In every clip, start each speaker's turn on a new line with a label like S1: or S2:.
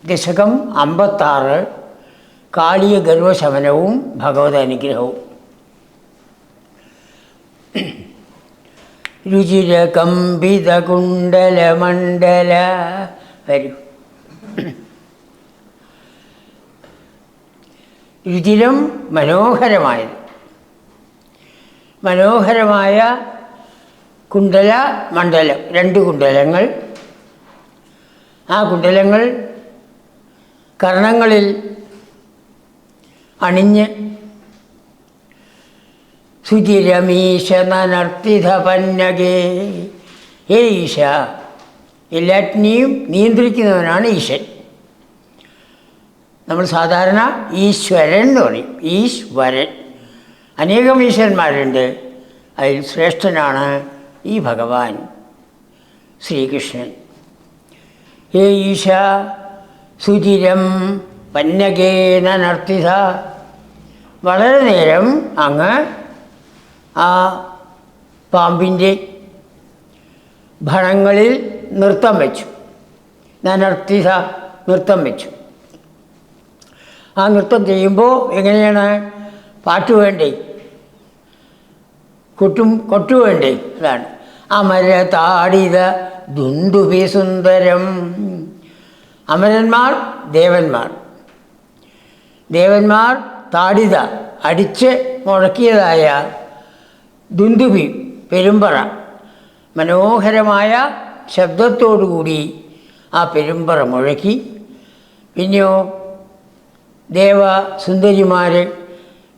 S1: ദശകം 56 കാളിയ ഗർവശമനവും ഭഗവത് അനുഗ്രഹവും. രുചിരകമ്പിത കുണ്ടലമണ്ഡല വരൂ. രുചിരം മനോഹരമായത്, മനോഹരമായ കുണ്ടല മണ്ഡലം, 2 കുണ്ടലങ്ങൾ. ആ കുണ്ടലങ്ങൾ കർണങ്ങളിൽ അണിഞ്ഞ് സുചിരമീശ നനർത്തിത പന്നകേ. ഹേ ഈശ, എല്ലാറ്റിനെയും നിയന്ത്രിക്കുന്നവനാണ് ഈശൻ. നമ്മൾ സാധാരണ ഈശ്വരൻ എന്ന് പറയും. ഈശ്വരൻ, അനേകം ഈശ്വരന്മാരുണ്ട്. അതിൽ ശ്രേഷ്ഠനാണ് ഈ ഭഗവാൻ ശ്രീകൃഷ്ണൻ. ഹേ ഈശ സുചിരം പന്നകേന നർത്തിത. വളരെ നേരം അങ്ങ് ആ പാമ്പിൻ്റെ ഭണങ്ങളിൽ നൃത്തം വെച്ചു. നർത്തിത, നൃത്തം വെച്ചു. ആ നൃത്തം ചെയ്യുമ്പോൾ എങ്ങനെയാണ്? പാട്ട് വേണ്ടേ, കൊട്ടു വേണ്ടേ? അതാണ് അമര താടിത ദുന്ദുഭി സുന്ദരം. അമരന്മാർ, ദേവന്മാർ താടിത അടിച്ച് മുഴക്കിയതായ ദുന്ദുഭി, പെരുമ്പറ, മനോഹരമായ ശബ്ദത്തോടുകൂടി ആ പെരുമ്പറ മുഴക്കി. പിന്നെയോ ദേവസുന്ദരിമാർ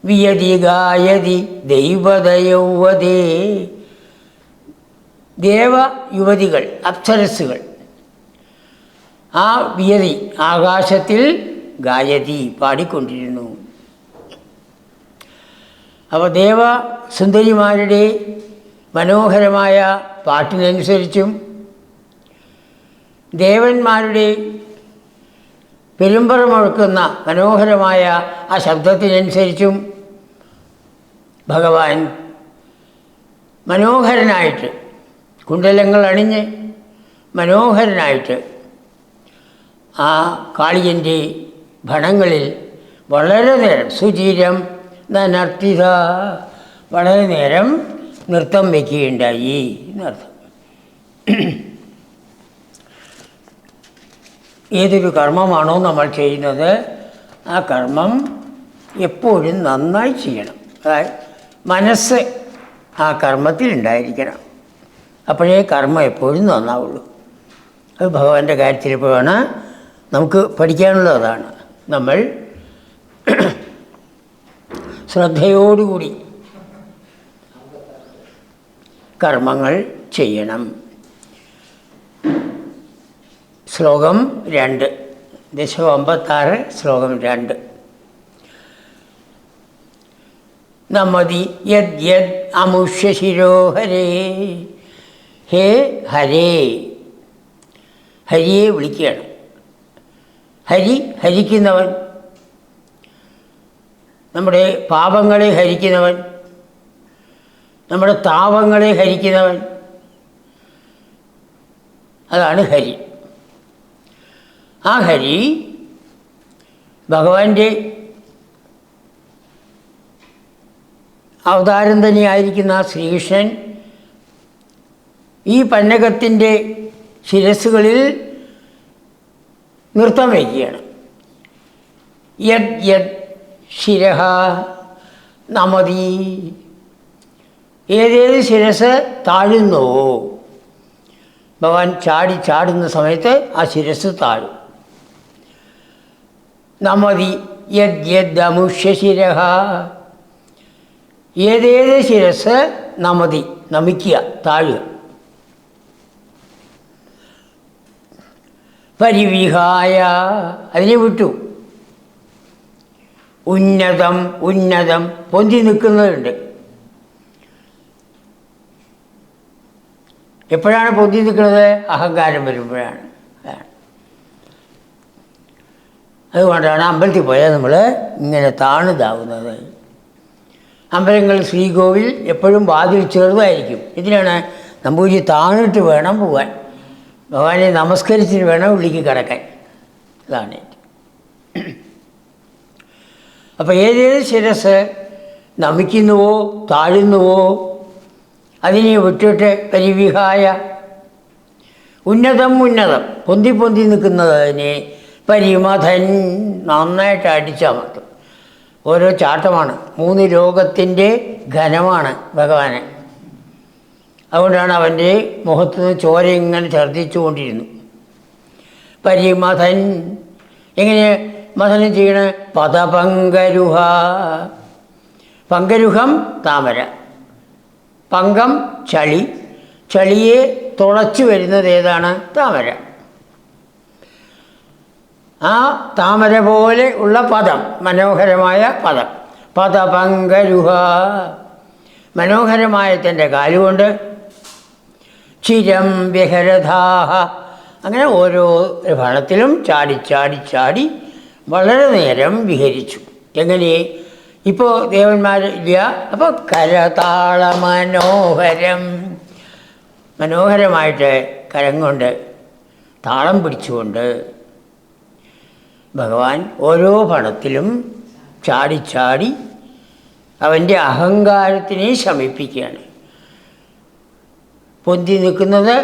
S1: വിയതി ഗായതി ദൈവതയൗവതേ. ദേവയുവതികൾ, അപ്സരസ്സുകൾ ആ വിയതി ആകാശത്തിൽ ഗായതി പാടിക്കൊണ്ടിരുന്നു. അപ്പോൾ ദേവസുന്ദരിമാരുടെ മനോഹരമായ പാട്ടിനനുസരിച്ചും ദേവന്മാരുടെ പെരുമ്പറ മുഴക്കുന്ന മനോഹരമായ ആ ശബ്ദത്തിനനുസരിച്ചും ഭഗവാൻ മനോഹരനായിട്ട്, കുണ്ടലങ്ങൾ അണിഞ്ഞ് മനോഹരനായിട്ട് ആ കാളിയൻ്റെ ഭണങ്ങളിൽ വളരെ നേരം, സുചിരം നർത്തിത, വളരെ നേരം നൃത്തം വയ്ക്കുകയുണ്ടായി എന്നർത്ഥം. ഏതൊരു കർമ്മമാണോ നമ്മൾ ചെയ്യുന്നത്, ആ കർമ്മം എപ്പോഴും നന്നായി ചെയ്യണം. അതായത് മനസ്സ് ആ കർമ്മത്തിൽ ഉണ്ടായിരിക്കണം. അപ്പോഴേ കർമ്മം എപ്പോഴും നന്നാവുള്ളൂ. അത് ഭഗവാന്റെ കാര്യത്തിൽ എപ്പോഴാണ് നമുക്ക് പഠിക്കാനുള്ളത്. അതാണ് നമ്മൾ ശ്രദ്ധയോടുകൂടി കർമ്മങ്ങൾ ചെയ്യണം. ശ്ലോകം 2, ദശകം 56, ശ്ലോകം 2. നമതി യദ് യദ് അമുഷ്യ ശിരോഹരേ. ഹേ ഹരേ, ഹരിയെ വിളിക്കുകയാണ്. ഹരി, ഹരിക്കുന്നവൻ, നമ്മുടെ പാപങ്ങളെ ഹരിക്കുന്നവൻ, നമ്മുടെ താപങ്ങളെ ഹരിക്കുന്നവൻ, അതാണ് ഹരി. ആ ഹരി ഭഗവാന്റെ അവതാരം തന്നെയായിരിക്കുന്ന ശ്രീകൃഷ്ണൻ ഈ പന്നകത്തിൻ്റെ ശിരസ്സുകളിൽ നൃത്തം വയ്ക്കുകയാണ്. യദ് യദ് ശിരഹ നമതി. ഏതേത് ശിരസ് താഴുന്നുവോ, ഭഗവാൻ ചാടുന്ന സമയത്ത് ആ ശിരസ് താഴും. നമതി യദ് യദ് അമുഷ്യ ശിരഹ. ഏതേത് ശിരസ് നമതി, നമിക്കുക, താഴുക. പരിവിഹായ, അതിനെ വിട്ടു. ഉന്നതം, ഉന്നതം, പൊന്തി നിൽക്കുന്നതുണ്ട്. എപ്പോഴാണ് പൊന്തി നിൽക്കുന്നത്? അഹങ്കാരം വരുമ്പോഴാണ്. അതുകൊണ്ടാണ് അമ്പലത്തിൽ പോയാൽ നമ്മൾ ഇങ്ങനെ താണുതാവുന്നത്. അമ്പലങ്ങൾ, ശ്രീകോവിൽ എപ്പോഴും വാതിൽ ചെറുതായിരിക്കും. ഇതിനാണ് നമ്പൂതിരി താണിട്ട് വേണം പോകാൻ. ഭഗവാനെ നമസ്കരിച്ചിട്ട് വേണം ഉള്ളിലേക്ക് കിടക്കാൻ. അതാണ്. അപ്പോൾ ഏതേത് ശിരസ് നമിക്കുന്നുവോ താഴുന്നുവോ അതിനെ വിട്ടിട്ട് പരിവിഹായ ഉന്നതം പൊന്തി പൊന്തി നിൽക്കുന്നതിനെ പരിമഥൻ നന്നായിട്ട് അടിച്ചമർത്തും. ഓരോ ചാട്ടമാണ്. 3 ലോകത്തിൻ്റെ ഘനമാണ് ഭഗവാന്. അതുകൊണ്ടാണ് അവൻ്റെ മുഖത്ത് നിന്ന് ചോര ഇങ്ങനെ ഛർദ്ദിച്ചു കൊണ്ടിരുന്നു. പരിമഥൻ എങ്ങനെ മഥനം ചെയ്യണ പദപങ്കരുഹ. പങ്കരുഹം താമര, പങ്കം ചളി, ചളിയെ തുളച്ചു വരുന്നത് ഏതാണ്? താമര. ആ താമര പോലെ ഉള്ള പദം, മനോഹരമായ പദം, പദപങ്കരുഹ. മനോഹരമായ തൻ്റെ കാലുകൊണ്ട് ചിരം വ്യഹരധാഹ. അങ്ങനെ ഓരോ ഫലത്തിലും ചാടി ചാടി ചാടി വളരെ നേരം വിഹരിച്ചു. എങ്ങനെ? ഇപ്പോൾ ദേവന്മാരില്ല. അപ്പോൾ കരതാള മനോഹരം, മനോഹരമായിട്ട് കരം കൊണ്ട് താളം പിടിച്ചുകൊണ്ട് ഭഗവാൻ ഓരോ പണത്തിലും ചാടി ചാടി അവൻ്റെ അഹങ്കാരത്തിനെ ശമിപ്പിക്കുകയാണ്. പൊന്തി നിൽക്കുന്നത്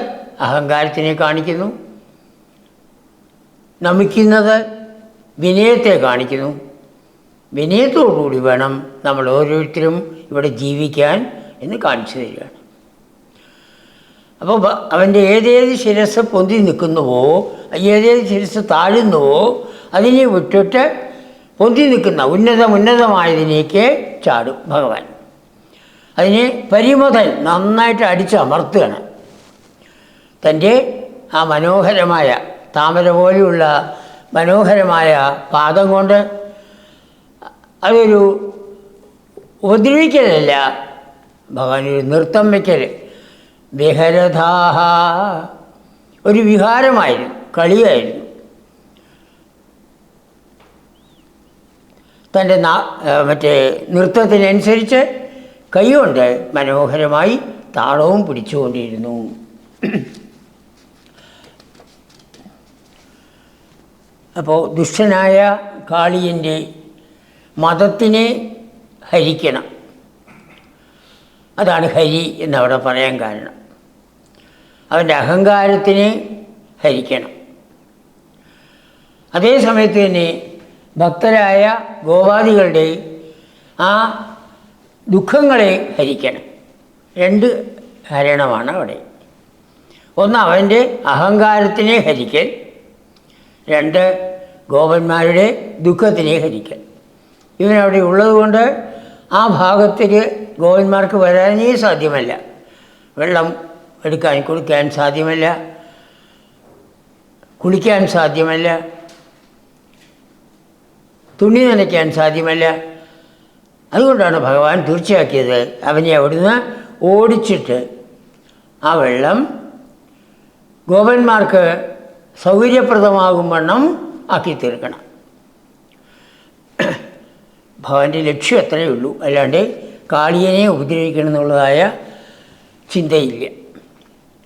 S1: അഹങ്കാരത്തിനെ കാണിക്കുന്നു, നമിക്കുന്നത് വിനയത്തെ കാണിക്കുന്നു. വിനയത്തോടുകൂടി വേണം നമ്മൾ ഓരോരുത്തരും ഇവിടെ ജീവിക്കാൻ എന്ന് കാണിച്ചു തരികയാണ്. അപ്പോൾ അവൻ്റെ ഏതേത് ശിരസ് പൊന്തി നിൽക്കുന്നുവോ, ഏതേത് ശിരസ് താഴുന്നുവോ അതിനെ വിട്ടിട്ട് പൊന്തി നിൽക്കുന്ന ഉന്നതമായതിനേക്ക് ചാടും ഭഗവാൻ. അതിനെ പരിമഥൻ നന്നായിട്ട് അടിച്ചമർത്തുകയാണ്. തൻ്റെ ആ മനോഹരമായ താമര പോലെയുള്ള മനോഹരമായ പാദം കൊണ്ട് അതൊരു ഉപദ്രവിക്കലല്ല, ഭഗവാൻ ഒരു നൃത്തം വയ്ക്കൽ. വിഹരധാഹ ഒരു വിഹാരമായിരുന്നു, കളിയായിരുന്നു. തൻ്റെ മറ്റേ നൃത്തത്തിനനുസരിച്ച് കൈകൊണ്ട് മനോഹരമായി താളവും പിടിച്ചുകൊണ്ടിരുന്നു. അപ്പോൾ ദുഷ്ടനായ കാളിയൻ്റെ മതത്തിനെ ഹരിക്കണം. അതാണ് ഹരി എന്നവിടെ പറയാൻ കാരണം. അവൻ്റെ അഹങ്കാരത്തിനെ ഹരിക്കണം. അതേ സമയത്ത് തന്നെ ഭക്തരായ ഗോപാദികളുടെ ആ ദുഃഖങ്ങളെ ഹരിക്കണം. 2 ഹരണമാണ് അവിടെ. ഒന്ന് അവൻ്റെ അഹങ്കാരത്തിനെ ഹരിക്കൽ, 2 ഗോപന്മാരുടെ ദുഃഖത്തിനെ ഹരിക്കൽ. ഇവനവിടെ ഉള്ളതുകൊണ്ട് ആ ഭാഗത്തിൽ ഗോപന്മാർക്ക് വരാനേ സാധ്യമല്ല. വെള്ളം എടുക്കാൻ കുടിക്കാൻ സാധ്യമല്ല, കുളിക്കാൻ സാധ്യമല്ല, തുണി നനയ്ക്കാൻ സാധ്യമല്ല. അതുകൊണ്ടാണ് ഭഗവാൻ തീർച്ചയാക്കിയത് അവനെ അവിടുന്ന് ഓടിച്ചിട്ട് ആ വെള്ളം ഗോപന്മാർക്ക് സൗകര്യപ്രദമാകും വണ്ണം ആക്കി തീർക്കണം. ഭഗവാന്റെ ലക്ഷ്യം അത്രയേ ഉള്ളൂ, അല്ലാണ്ട് കാളിയനെ ഉപദ്രവിക്കണം എന്നുള്ളതായ ചിന്തയില്ല.